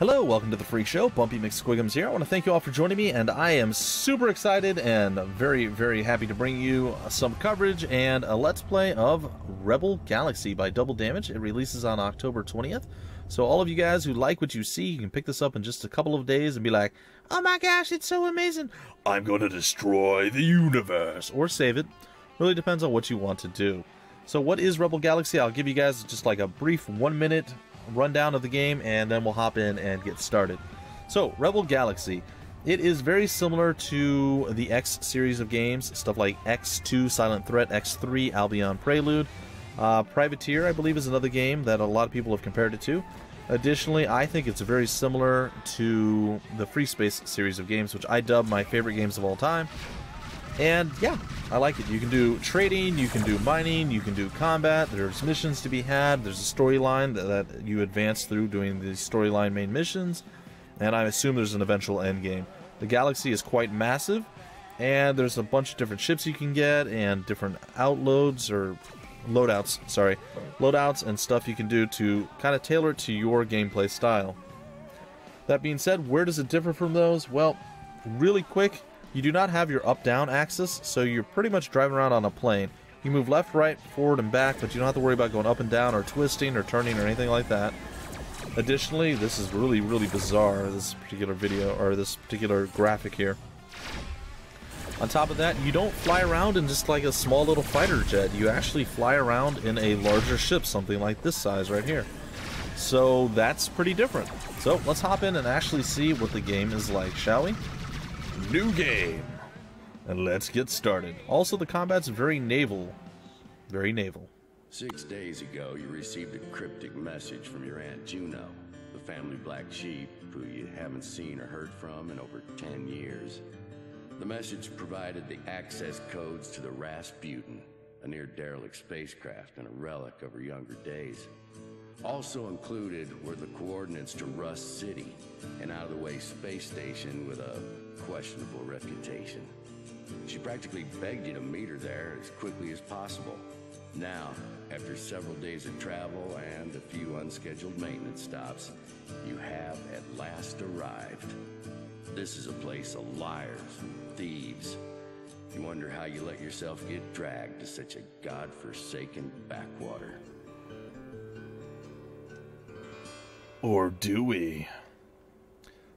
Hello, welcome to the Phreak Show. Bumpy McSquigums here. I want to thank you all for joining me, and I am super excited and very, very happy to bring you some coverage and a Let's Play of Rebel Galaxy by Double Damage. It releases on October 20th. So all of you guys who like what you see, you can pick this up in just a couple of days and be like, oh my gosh, it's so amazing. I'm going to destroy the universe. Or save it. Really depends on what you want to do. So what is Rebel Galaxy? I'll give you guys just like a brief 1-minute rundown of the game, and then we'll hop in and get started. So, Rebel Galaxy. It is very similar to the X series of games, stuff like X2, Silent Threat, X3, Albion Prelude. Privateer, I believe, is another game that a lot of people have compared it to. Additionally, I think it's very similar to the Freespace series of games, which I dub my favorite games of all time. And yeah, I like it. You can do trading, you can do mining, you can do combat, there's missions to be had, there's a storyline that you advance through doing the storyline main missions, and I assume there's an eventual end game. The galaxy is quite massive, and there's a bunch of different ships you can get, and different loadouts and stuff you can do to kind of tailor it to your gameplay style. That being said, where does it differ from those? Well, really quick, you do not have your up-down axis, so you're pretty much driving around on a plane. You move left, right, forward, and back, but you don't have to worry about going up and down or twisting or turning or anything like that. Additionally, this is really, really bizarre, this particular video, or this particular graphic here. On top of that, you don't fly around in just like a small little fighter jet. You actually fly around in a larger ship, something like this size right here. So that's pretty different. So let's hop in and actually see what the game is like, shall we? New game, and let's get started. Also, the combat's very naval. Very naval. 6 days ago, you received a cryptic message from your Aunt Juno, the family black sheep who you haven't seen or heard from in over 10 years. The message provided the access codes to the Rasputin, a near derelict spacecraft and a relic of her younger days. Also included were the coordinates to Rust City, an out-of-the-way space station with a questionable reputation. She practically begged you to meet her there as quickly as possible. Now, after several days of travel and a few unscheduled maintenance stops, you have at last arrived. This is a place of liars and thieves. You wonder how you let yourself get dragged to such a godforsaken backwater. Or do we?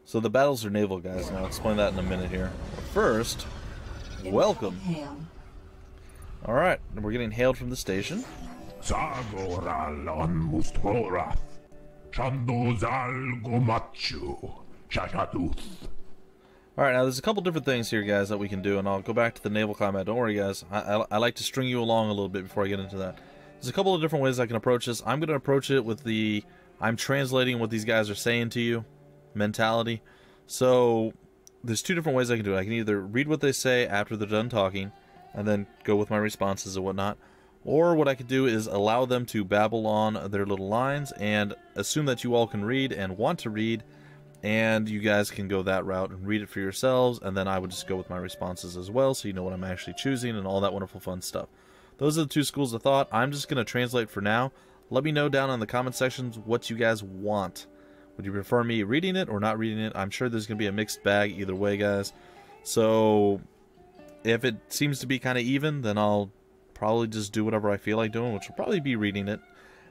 So the battles are naval, guys, and I'll explain that in a minute here. But first, welcome. Alright, we're getting hailed from the station. Alright, now there's a couple different things here, guys, that we can do, and I'll go back to the naval combat. Don't worry, guys. I like to string you along a little bit before I get into that. There's a couple of different ways I can approach this. I'm going to approach it with the I'm translating what these guys are saying to you mentality. So there's two different ways I can do it. I can either read what they say after they're done talking and then go with my responses and whatnot, or what I could do is allow them to babble on their little lines and assume that you all can read and want to read, and you guys can go that route and read it for yourselves, and then I would just go with my responses as well, so you know what I'm actually choosing and all that wonderful fun stuff. Those are the two schools of thought. I'm just going to translate for now. Let me know down in the comment sections what you guys want. Would you prefer me reading it or not reading it? I'm sure there's going to be a mixed bag either way, guys. So if it seems to be kind of even, then I'll probably just do whatever I feel like doing, which will probably be reading it.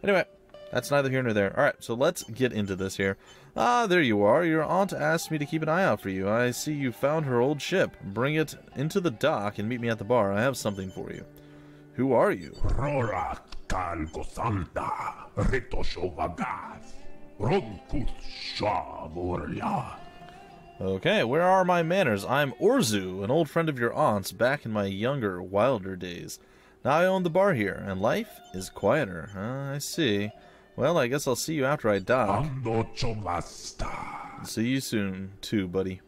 Anyway, that's neither here nor there. Alright, so let's get into this here. Ah, there you are. Your aunt asked me to keep an eye out for you. I see you found her old ship. Bring it into the dock and meet me at the bar. I have something for you. Who are you? Okay, where are my manners? I'm Orzu, an old friend of your aunt's back in my younger, wilder days. Now I own the bar here, and life is quieter. I see. Well, I guess I'll see you after I dock. See you soon, too, buddy.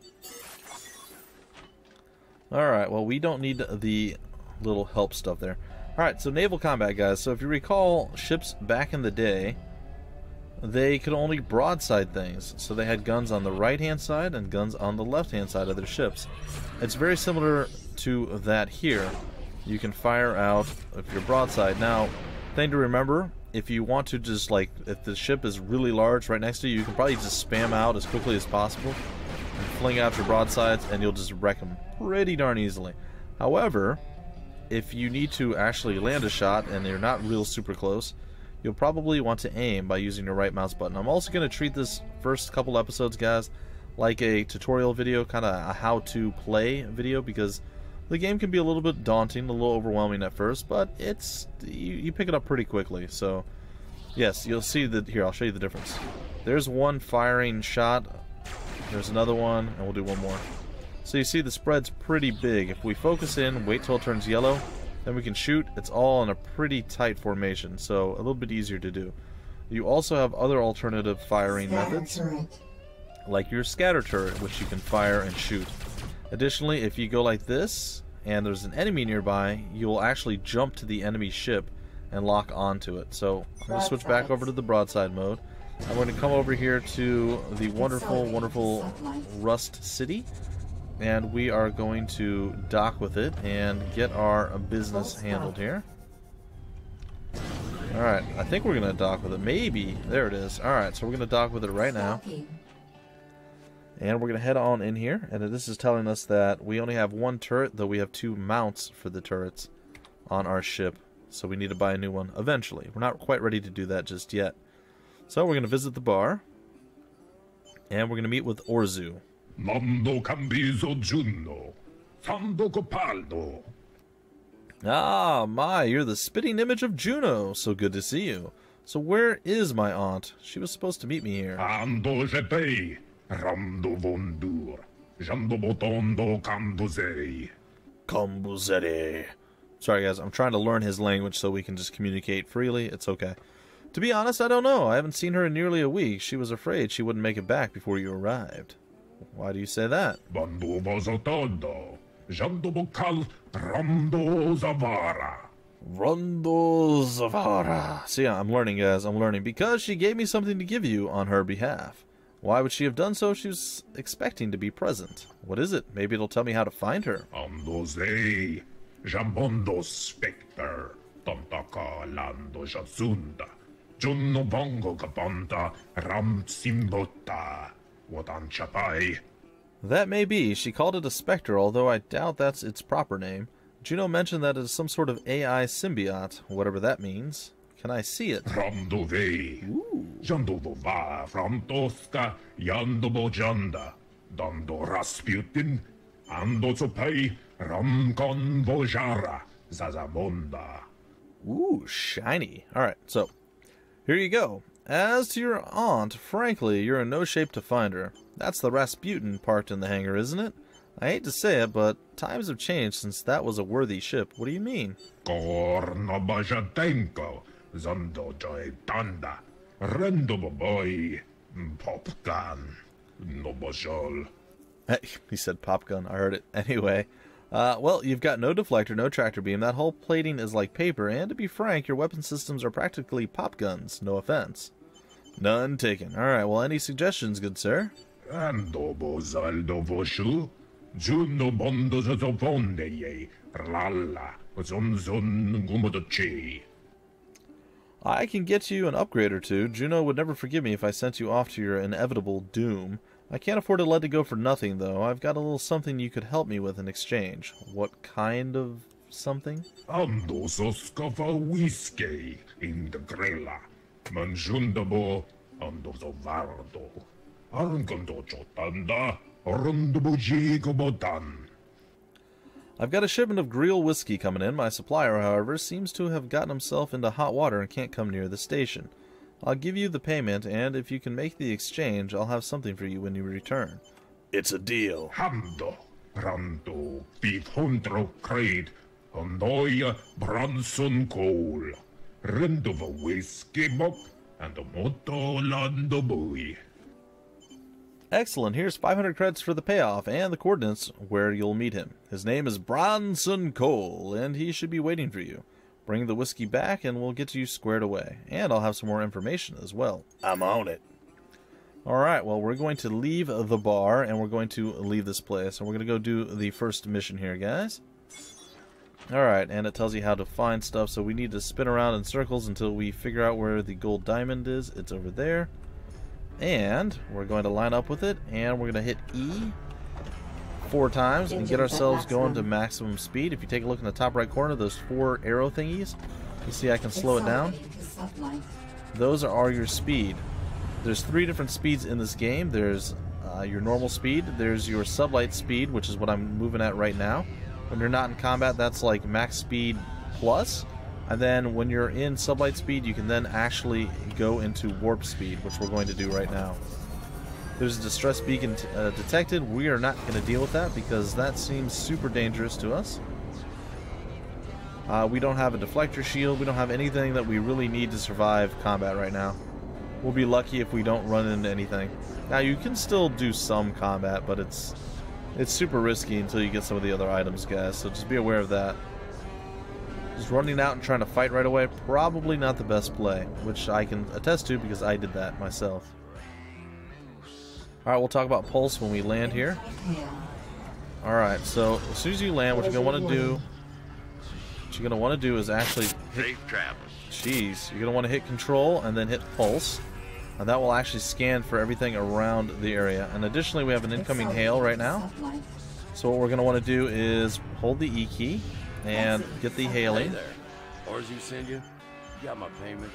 Alright, well, we don't need the little help stuff there. Alright, so naval combat, guys. So if you recall, ships back in the day, they could only broadside things. So they had guns on the right-hand side and guns on the left-hand side of their ships. It's very similar to that here. You can fire out if you're broadside. Now, thing to remember if you want to just, like, if the ship is really large right next to you, you can probably just spam out as quickly as possible and fling out your broadsides, and you'll just wreck them pretty darn easily. However, if you need to actually land a shot and you're not real super close, you'll probably want to aim by using your right mouse button. I'm also going to treat this first couple episodes, guys, like a tutorial video, kind of a how-to play video, because the game can be a little bit daunting, a little overwhelming at first, but it's you pick it up pretty quickly. So, yes, you'll see that. Here, I'll show you the difference. There's one firing shot. There's another one, and we'll do one more. So you see the spread's pretty big. If we focus in, wait till it turns yellow, then we can shoot. It's all in a pretty tight formation, so a little bit easier to do. You also have other alternative firing methods, like your scatter turret, which you can fire and shoot. Additionally, if you go like this, and there's an enemy nearby, you'll actually jump to the enemy ship and lock onto it. So, I'm going to switch back over to the broadside mode. I'm going to come over here to the wonderful, wonderful Rust City, and we are going to dock with it and get our business handled here. Alright, I think we're going to dock with it. Maybe. There it is. Alright, so we're going to dock with it right now. And we're going to head on in here, and this is telling us that we only have one turret, though we have 2 mounts for the turrets on our ship. So we need to buy a new one eventually. We're not quite ready to do that just yet. So we're going to visit the bar, and we're going to meet with Orzu. Ah, my, you're the spitting image of Juno. So good to see you. So where is my aunt? She was supposed to meet me here. Kambuzeri. Sorry guys, I'm trying to learn his language so we can just communicate freely. It's okay. To be honest, I don't know. I haven't seen her in nearly a week. She was afraid she wouldn't make it back before you arrived. Why do you say that? Rondo Zavara. See, I'm learning, guys. I'm learning. Because she gave me something to give you on her behalf. Why would she have done so? She was expecting to be present. What is it? Maybe it'll tell me how to find her. Jambondo Spectre, Tontaka Lando Jazunda, Junno Bongo Gabonda, Ram Simbota, Wadanchapai. That may be. She called it a spectre, although I doubt that's its proper name. Juno mentioned that it is some sort of AI symbiote, whatever that means. Can I see it? Ramdove, Jandovova, from Tosca, Yandobojanda, Dando Rasputin, Andozopai, Ramkon Vojara, Zazamonda. Ooh, shiny. Alright, so, here you go. As to your aunt, frankly, you're in no shape to find her. That's the Rasputin parked in the hangar, isn't it? I hate to say it, but times have changed since that was a worthy ship. What do you mean? Kornobajatenko, Zandojoy Tanda, Rendoboboy, Popkan, Nobojol. He said pop gun. I heard it. Anyway, well, you've got no deflector, no tractor beam. That whole plating is like paper, and to be frank, your weapon systems are practically pop guns. No offense. None taken. Alright, well, any suggestions, good sir? Andobozaldovoshu, Juno Bondozovondeye, Ralla, Zunzun Gumodochi. I can get you an upgrade or two. Juno would never forgive me if I sent you off to your inevitable doom. I can't afford to let it go for nothing, though. I've got a little something you could help me with in exchange. What kind of something? Andososkova whiskey in the grilla, Manjundabo, Andozovardo, Arngondochotanda, Orundubujigobotan. I've got a shipment of Greel whiskey coming in. My supplier, however, seems to have gotten himself into hot water and can't come near the station. I'll give you the payment, and if you can make the exchange, I'll have something for you when you return. It's a deal. Hamdo, Rando, Bifundro Creed, Hondoya, Bronson Coal, Rendova Whiskey Mop, and a Moto Lando Bui. Excellent. Here's 500 credits for the payoff and the coordinates where you'll meet him. His name is Bronson Cole, and he should be waiting for you. Bring the whiskey back, and we'll get you squared away. And I'll have some more information as well. I'm on it. Alright, well, we're going to leave the bar, and we're going to leave this place. And we're going to go do the first mission here, guys. Alright, and it tells you how to find stuff, so we need to spin around in circles until we figure out where the gold diamond is. It's over there. And we're going to line up with it, and we're going to hit E 4 times and get ourselves going to maximum speed. If you take a look in the top right corner, those 4 arrow thingies, you see I can slow it down. Those are your speed. There's 3 different speeds in this game. There's your normal speed, there's your sublight speed, which is what I'm moving at right now. When you're not in combat, that's like max speed plus. And then when you're in sublight speed, you can then actually go into warp speed, which we're going to do right now. There's a distress beacon detected. We are not going to deal with that because that seems super dangerous to us. We don't have a deflector shield. We don't have anything that we really need to survive combat right now. We'll be lucky if we don't run into anything. Now, you can still do some combat, but it's super risky until you get some of the other items, guys, so just be aware of that. Just running out and trying to fight right away, probably not the best play, which I can attest to because I did that myself. Alright, we'll talk about pulse when we land here. Alright, so as soon as you land, what you're going to want to do is actually hit, jeez, you're going to want to hit control and then hit pulse. And that will actually scan for everything around the area. And additionally, we have an incoming hail right now. So what we're going to want to do is hold the E key and get the hailing. Hey there. Orders you send you? You got my payment?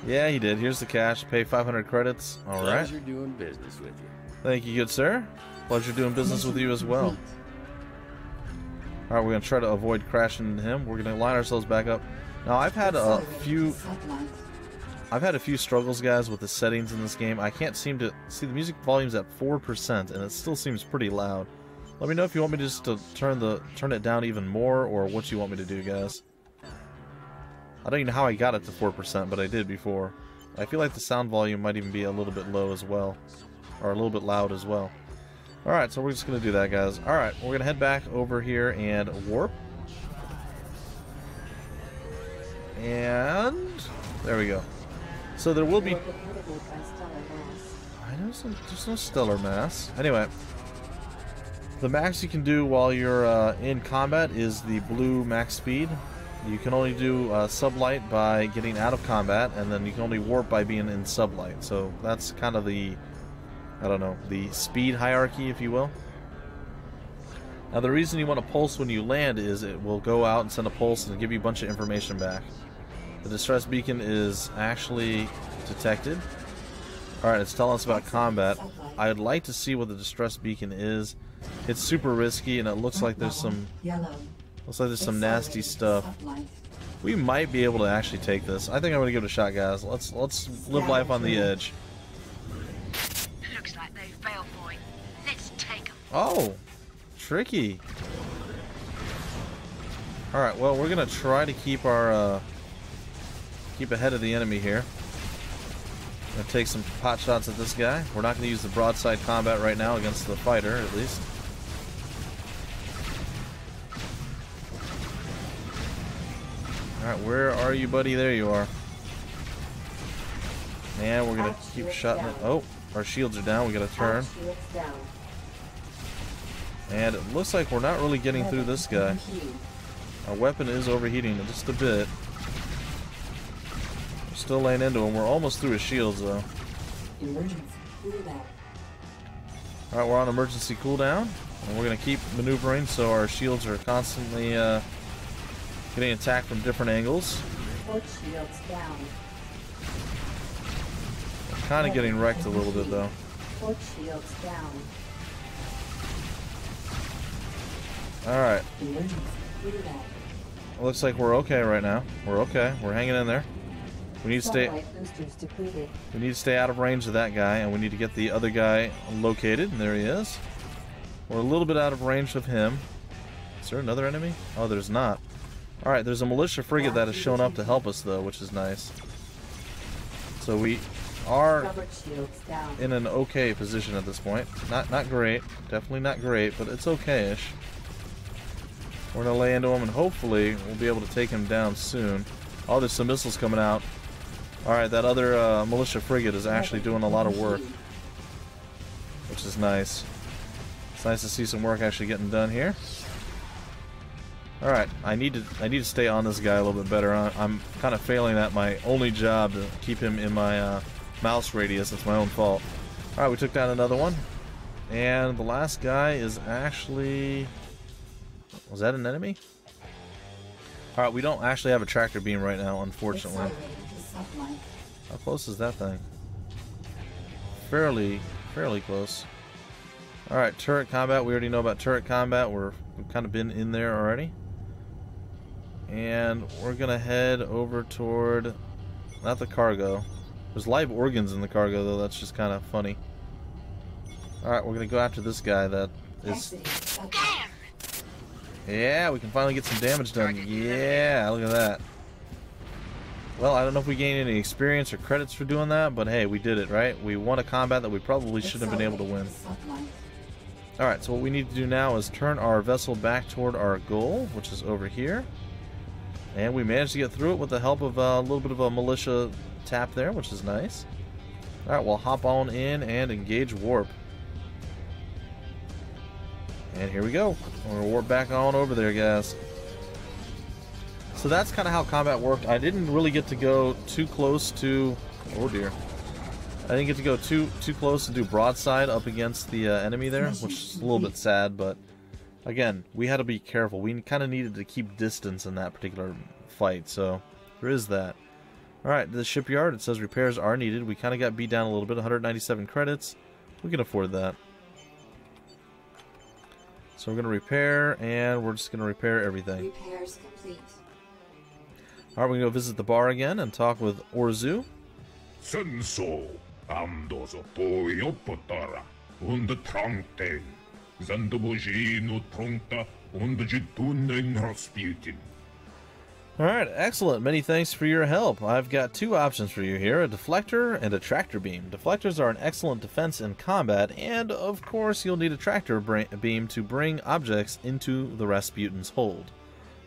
Yeah, he did. Here's the cash. Pay 500 credits. All right. Pleasure doing business with you. Thank you, good sir. Pleasure doing business with you as well. All right, we're going to try to avoid crashing into him. We're going to line ourselves back up. Now, I've had a few struggles, guys, with the settings in this game. I can't seem to see the music volume's at 4%, and it still seems pretty loud. Let me know if you want me just to turn it down even more, or what you want me to do, guys. I don't even know how I got it to 4%, but I did before. I feel like the sound volume might even be a little bit low as well, or a little bit loud as well. Alright, so we're just going to do that, guys. Alright, we're going to head back over here and warp. And there we go. So there will be... I know there's no stellar mass. Anyway, the max you can do while you're in combat is the blue max speed. You can only do sublight by getting out of combat, and then you can only warp by being in sublight. So that's kind of the, I don't know, the speed hierarchy, if you will. Now the reason you want to pulse when you land is it will go out and send a pulse and give you a bunch of information back. The distress beacon is actually detected. Alright, it's telling us about combat. I'd like to see what the distress beacon is. It's super risky, and it looks like there's some nasty stuff. We might be able to actually take this. I think I'm gonna give it a shot, guys. Let's live life on the edge. Looks like they failed, boy. Let's take them. Oh, tricky. Alright, well, we're gonna try to keep our keep ahead of the enemy here. Gonna take some pot shots at this guy. We're not gonna use the broadside combat right now against the fighter, at least. Alright, where are you, buddy? There you are. And we're gonna keep shotting it. Oh, our shields are down. We gotta turn. And it looks like we're not really getting through this guy. Our weapon is overheating just a bit. We're still laying into him. We're almost through his shields, though. Alright, we're on emergency cooldown. And we're gonna keep maneuvering so our shields are constantly getting attacked from different angles. Kind of getting wrecked a little bit, though. Alright. Looks like we're okay right now. We're okay. We're hanging in there. We need to stay out of range of that guy, and we need to get the other guy located. And there he is. We're a little bit out of range of him. Is there another enemy? Oh, there's not. Alright, there's a militia frigate that has shown up to help us, though, which is nice. So we are in an okay position at this point. Not great. Definitely not great, but it's okay-ish. We're going to lay into him, and hopefully we'll be able to take him down soon. Oh, there's some missiles coming out. Alright, that other militia frigate is actually doing a lot of work, which is nice. It's nice to see some work actually getting done here. Alright, I need to stay on this guy a little bit better. I'm kind of failing at my only job to keep him in my mouse radius. It's my own fault. Alright, we took down another one. And the last guy is actually... Was that an enemy? Alright, we don't actually have a tractor beam right now, unfortunately. How close is that thing? Fairly close. Alright, turret combat. We already know about turret combat. We've kind of been in there already. And we're gonna head over toward... Not the cargo. There's live organs in the cargo, though. That's just kind of funny. Alright, we're gonna go after this guy that is... Yeah, we can finally get some damage done. Yeah, look at that. Well, I don't know if we gain any experience or credits for doing that, but hey, we did it, right? We won a combat that we probably shouldn't have been able to win. Alright, so what we need to do now is turn our vessel back toward our goal, which is over here. And we managed to get through it with the help of a little bit of a militia tap there, which is nice. Alright, we'll hop on in and engage warp. And here we go. We're gonna warp back on over there, guys. So that's kind of how combat worked. I didn't really get to go too close to... Oh dear. I didn't get to go too close to do broadside up against the enemy there, which is a little bit sad, but again, we had to be careful. We kind of needed to keep distance in that particular fight, so there is that. Alright, the shipyard, it says repairs are needed. We kind of got beat down a little bit, 197 credits. We can afford that. So we're going to repair, and we're just going to repair everything. Repairs complete. Alright, we're going to go visit the bar again and talk with Orzu. Senso, amdoso poio potara, und trankten, zandobojino trunkta, und jitunen Rasputin. Alright, excellent. Many thanks for your help. I've got two options for you here, a deflector and a tractor beam. Deflectors are an excellent defense in combat, and of course you'll need a tractor beam to bring objects into the Rasputin's hold.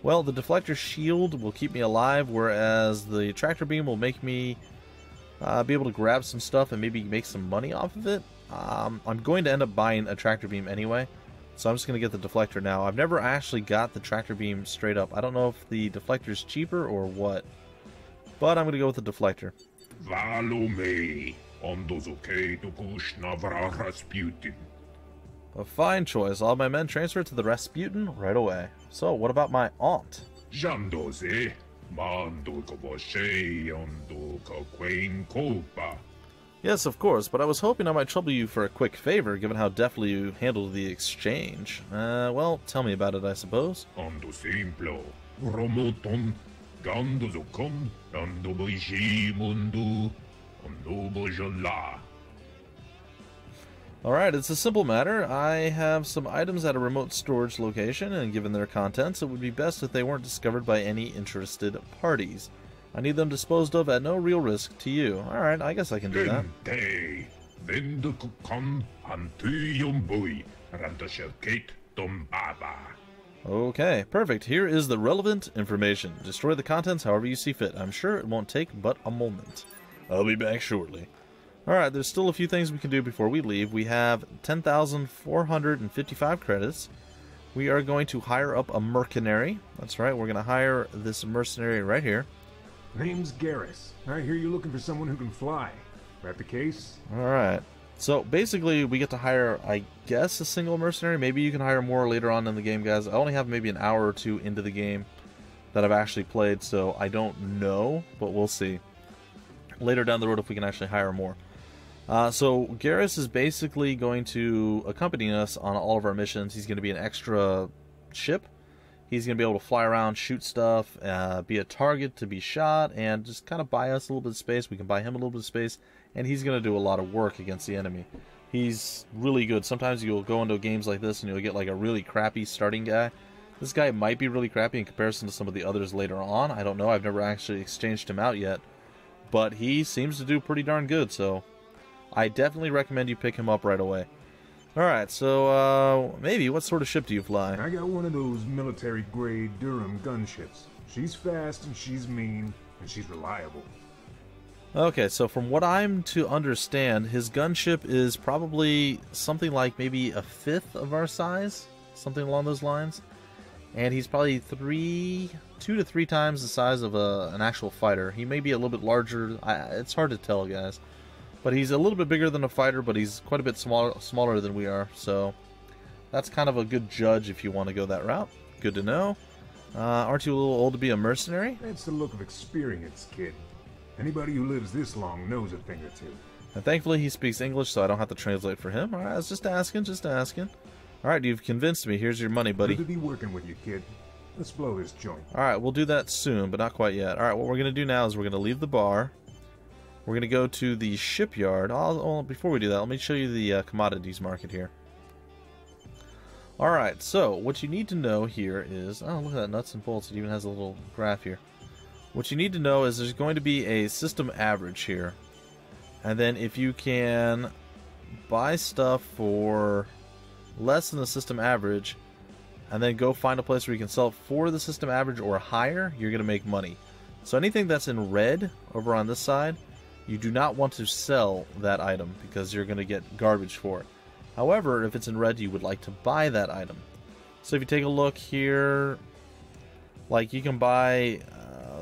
Well, the deflector shield will keep me alive, whereas the tractor beam will make me be able to grab some stuff and maybe make some money off of it. I'm going to end up buying a tractor beam anyway. So I'm just going to get the deflector now. I've never actually got the tractor beam straight up. I don't know if the deflector is cheaper or what. But I'm going to go with the deflector. A fine choice. All my men transfer to the Rasputin right away. So what about my aunt? Yes, of course, but I was hoping I might trouble you for a quick favor, given how deftly you handled the exchange. Well, tell me about it, I suppose. Alright, it's a simple matter. I have some items at a remote storage location, and given their contents, it would be best if they weren't discovered by any interested parties. I need them disposed of at no real risk to you. Alright, I guess I can do that. Okay, perfect. Here is the relevant information. Destroy the contents however you see fit. I'm sure it won't take but a moment. I'll be back shortly. Alright, there's still a few things we can do before we leave. We have 10,455 credits. We are going to hire up a mercenary. That's right, we're going to hire this mercenary right here. Name's Garrus. I hear you're looking for someone who can fly. That the case? Alright. So basically we get to hire, I guess, a single mercenary. Maybe you can hire more later on in the game, guys. I only have maybe an hour or two into the game that I've actually played, so I don't know, but we'll see. Later down the road if we can actually hire more. So Garrus is basically going to accompany us on all of our missions. He's going to be an extra ship. He's going to be able to fly around, shoot stuff, be a target to be shot, and just kind of buy us a little bit of space. We can buy him a little bit of space, and he's going to do a lot of work against the enemy. He's really good. Sometimes you'll go into games like this and you'll get like a really crappy starting guy. This guy might be really crappy in comparison to some of the others later on. I don't know. I've never actually exchanged him out yet. But he seems to do pretty darn good, so I definitely recommend you pick him up right away. Alright, so, maybe, what sort of ship do you fly? I got one of those military-grade Durham gunships. She's fast, and she's mean, and she's reliable. Okay, so from what I'm to understand, his gunship is probably something like maybe a fifth of our size, something along those lines. and he's probably 2 to 3 times the size of an actual fighter. He may be a little bit larger. It's hard to tell, guys. But he's a little bit bigger than a fighter, but he's quite a bit smaller than we are. So that's kind of a good judge if you want to go that route. Good to know. Aren't you a little old to be a mercenary? That's the look of experience, kid. Anybody who lives this long knows a thing or two. And thankfully he speaks English, so I don't have to translate for him. Alright, I was just asking. Alright, you've convinced me. Here's your money, buddy. Good to be working with you, kid. Let's blow this joint. Alright, we'll do that soon, but not quite yet. Alright, what we're going to do now is we're going to leave the bar. We're going to go to the shipyard. Before we do that, let me show you the commodities market here. Alright, so what you need to know here is... Oh, look at that nuts and bolts. It even has a little graph here. What you need to know is there's going to be a system average here. And then if you can buy stuff for less than the system average, and then go find a place where you can sell it for the system average or higher, you're going to make money. So anything that's in red over on this side, you do not want to sell that item because you're going to get garbage for it. However, if it's in red, you would like to buy that item. So if you take a look here, like you can buy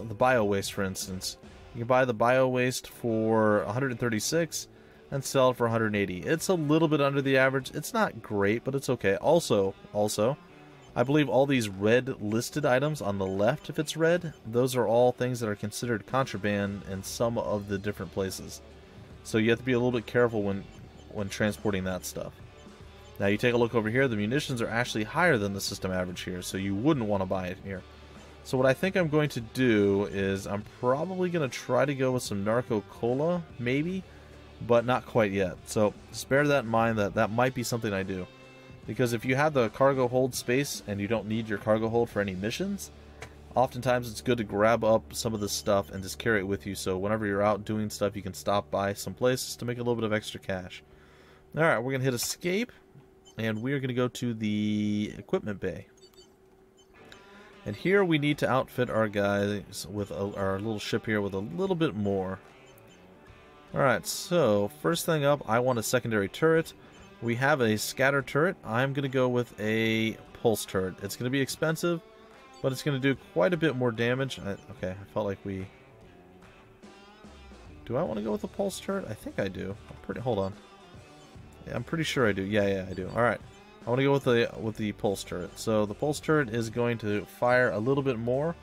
the bio waste, for instance. You can buy the bio waste for 136 and sell it for 180. It's a little bit under the average. It's not great, but it's okay. Also, I believe all these red listed items on the left, if it's red, those are all things that are considered contraband in some of the different places. So you have to be a little bit careful when transporting that stuff. Now you take a look over here, the munitions are actually higher than the system average here, so you wouldn't want to buy it here. So what I think I'm going to do is I'm probably going to try to go with some Narco Cola, maybe, but not quite yet. So just bear that in mind, that might be something I do. Because if you have the cargo hold space and you don't need your cargo hold for any missions, oftentimes it's good to grab up some of this stuff and just carry it with you. So whenever you're out doing stuff, you can stop by some places to make a little bit of extra cash. Alright, we're going to hit escape, and we're going to go to the equipment bay. And here we need to outfit our guys with our little ship here with a little bit more. Alright, so first thing up, I want a secondary turret. We have a scatter turret. I'm going to go with a pulse turret. It's going to be expensive, but it's going to do quite a bit more damage. Okay, I felt like we... Do I want to go with a pulse turret? I think I do. Hold on. Yeah, I'm pretty sure I do. Yeah, I do. Alright. I want to go with the pulse turret. So the pulse turret is going to fire a little bit more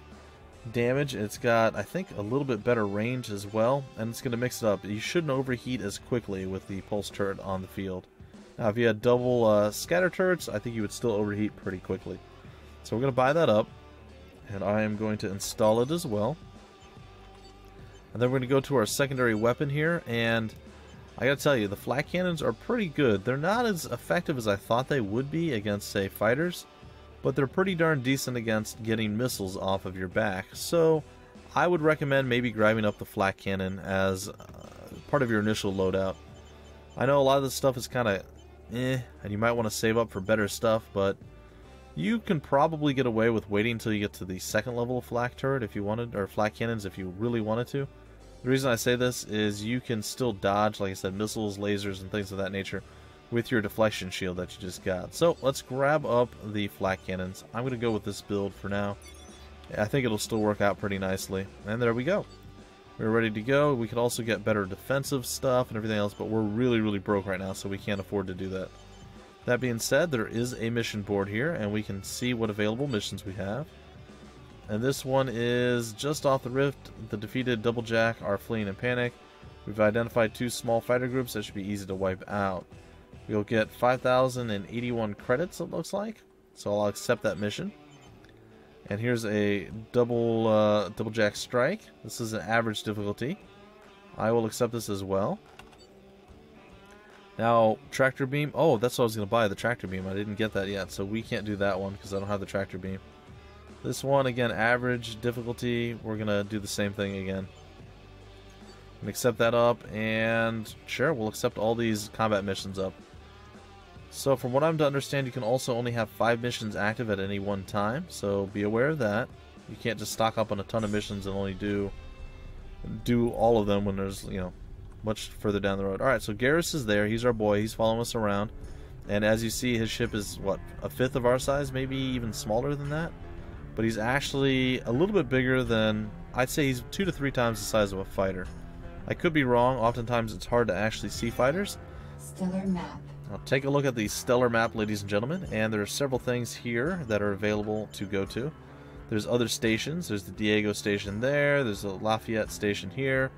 damage. It's got, I think, a little bit better range as well, and it's going to mix it up. You shouldn't overheat as quickly with the pulse turret on the field. Now, if you had double scatter turrets, I think you would still overheat pretty quickly. So we're going to buy that up, and I am going to install it as well. And then we're going to go to our secondary weapon here, and I gotta tell you, the flak cannons are pretty good. They're not as effective as I thought they would be against, say, fighters, but they're pretty darn decent against getting missiles off of your back. So I would recommend maybe grabbing up the flak cannon as part of your initial loadout. I know a lot of this stuff is kind of and you might want to save up for better stuff, but you can probably get away with waiting until you get to the second level of flak turret if you wanted, or flak cannons if you really wanted to. The reason I say this is you can still dodge, like I said, missiles, lasers, and things of that nature with your deflection shield that you just got. So let's grab up the flak cannons. I'm going to go with this build for now. I think it'll still work out pretty nicely. And there we go. We're ready to go. We could also get better defensive stuff and everything else, but we're really, really broke right now, so we can't afford to do that. That being said, there is a mission board here, and we can see what available missions we have. And this one is just off the rift. The defeated Doublejack are fleeing in panic. We've identified 2 small fighter groups that should be easy to wipe out. We'll get 5,081 credits, it looks like. So I'll accept that mission. And here's a Doublejack strike. This is an average difficulty. I will accept this as well. Now, tractor beam. Oh, that's what I was going to buy, the tractor beam. I didn't get that yet, so we can't do that one because I don't have the tractor beam. This one, again, average difficulty. We're going to do the same thing again. And accept that up, and sure, we'll accept all these combat missions up. So from what I'm to understand, you can also only have 5 missions active at any one time, so be aware of that. You can't just stock up on a ton of missions and only do all of them when there's, you know, much further down the road. Alright, so Garrus is there. He's our boy. He's following us around. And as you see, his ship is, what, a fifth of our size? Maybe even smaller than that? but he's actually a little bit bigger than, I'd say he's 2 to 3 times the size of a fighter. I could be wrong. Oftentimes it's hard to actually see fighters. Stellar map. Now take a look at the stellar map, ladies and gentlemen, and there are several things here that are available to go to. There's other stations. There's the Diego station there. There's a Lafayette station here.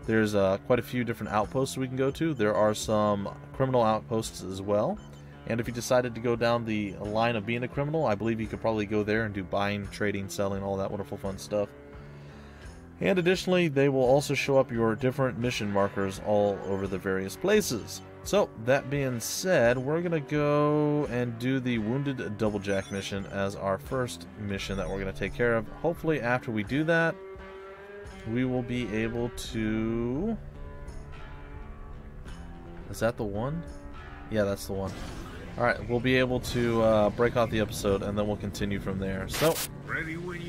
There's quite a few different outposts we can go to. There are some criminal outposts as well. And if you decided to go down the line of being a criminal, I believe you could probably go there and do buying, trading, selling, all that wonderful fun stuff. And additionally, they will also show up your different mission markers all over the various places. So, that being said, we're going to go and do the Wounded Doublejack mission as our first mission that we're going to take care of. Hopefully, after we do that, we will be able to... Is that the one? Yeah, that's the one. Alright, we'll be able to break off the episode, and then we'll continue from there. So,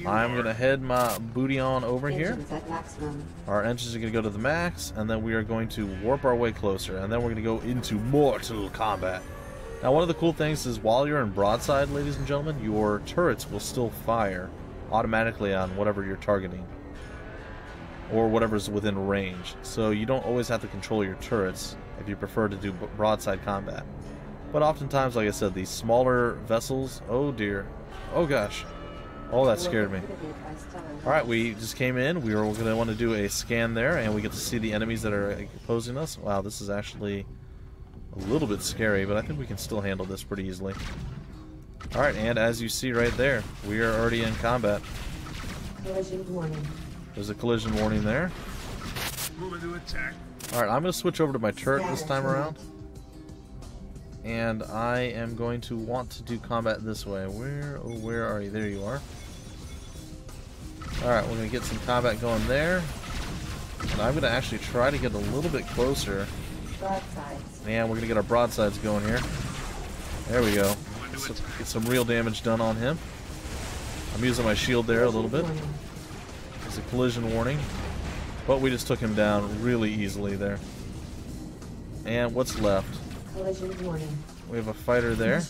I'm going to head my booty on over here. At maximum. Our engines are going to go to the max, and then we are going to warp our way closer, and then we're going to go into mortal combat. Now, one of the cool things is while you're in broadside, ladies and gentlemen, your turrets will still fire automatically on whatever you're targeting, or whatever's within range. So you don't always have to control your turrets if you prefer to do broadside combat. But oftentimes, like I said, these smaller vessels, oh dear, oh gosh, oh that scared me. Alright, we just came in, we were going to want to do a scan there, and we get to see the enemies that are opposing us. Wow, this is actually a little bit scary, but I think we can still handle this pretty easily. Alright, and as you see right there, we are already in combat. Collision warning. There's a collision warning there. Alright, I'm going to switch over to my turret this time around. And I am going to want to do combat this way. Where are you? There you are. Alright, we're going to get some combat going there. And I'm going to actually try to get a little bit closer. Broadsides. And we're going to get our broadsides going here. There we go. So get some real damage done on him. I'm using my shield there a little bit. There's a collision warning. But we just took him down really easily there. And what's left? Collision warning. We have a fighter there.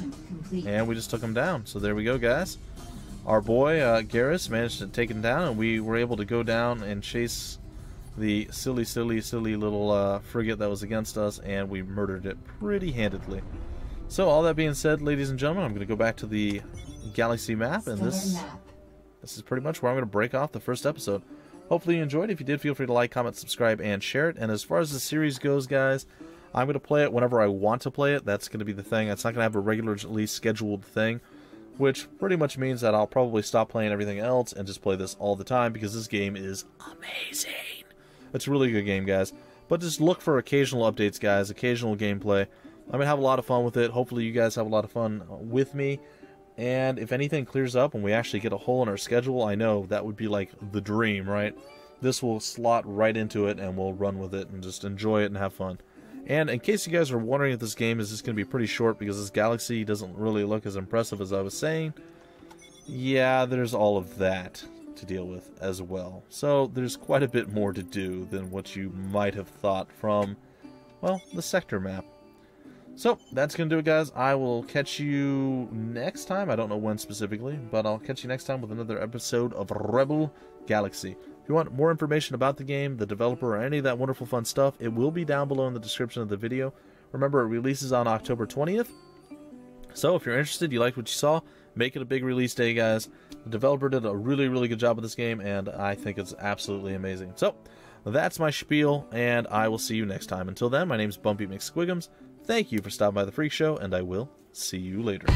And we just took him down. So there we go, guys. Our boy, Garrus, managed to take him down. And we were able to go down and chase the silly little frigate that was against us. And we murdered it pretty handedly. So all that being said, ladies and gentlemen, I'm going to go back to the galaxy map. And this is pretty much where I'm going to break off the first episode. Hopefully you enjoyed. If you did, feel free to like, comment, subscribe, and share it. And as far as the series goes, guys, I'm going to play it whenever I want to play it. That's going to be the thing. It's not going to have a regularly scheduled thing, which pretty much means that I'll probably stop playing everything else and just play this all the time because this game is amazing. It's a really good game, guys. But just look for occasional updates, guys, occasional gameplay. I'm going to have a lot of fun with it. Hopefully you guys have a lot of fun with me. And if anything clears up and we actually get a hole in our schedule, I know that would be like the dream, right? This will slot right into it and we'll run with it and just enjoy it and have fun. And in case you guys are wondering if this game is just going to be pretty short because this galaxy doesn't really look as impressive as I was saying, yeah, there's all of that to deal with as well. So there's quite a bit more to do than what you might have thought from, well, the sector map. So that's going to do it, guys. I will catch you next time. I don't know when specifically, but I'll catch you next time with another episode of Rebel Galaxy. If you want more information about the game, the developer, or any of that wonderful fun stuff, it will be down below in the description of the video. Remember, it releases on October 20th. So if you're interested, you liked what you saw, make it a big release day, guys. The developer did a really good job with this game, and I think it's absolutely amazing. So that's my spiel, and I will see you next time. Until then, my name is Bumpy McSquigums. Thank you for stopping by the Phreak Show, and I will see you later.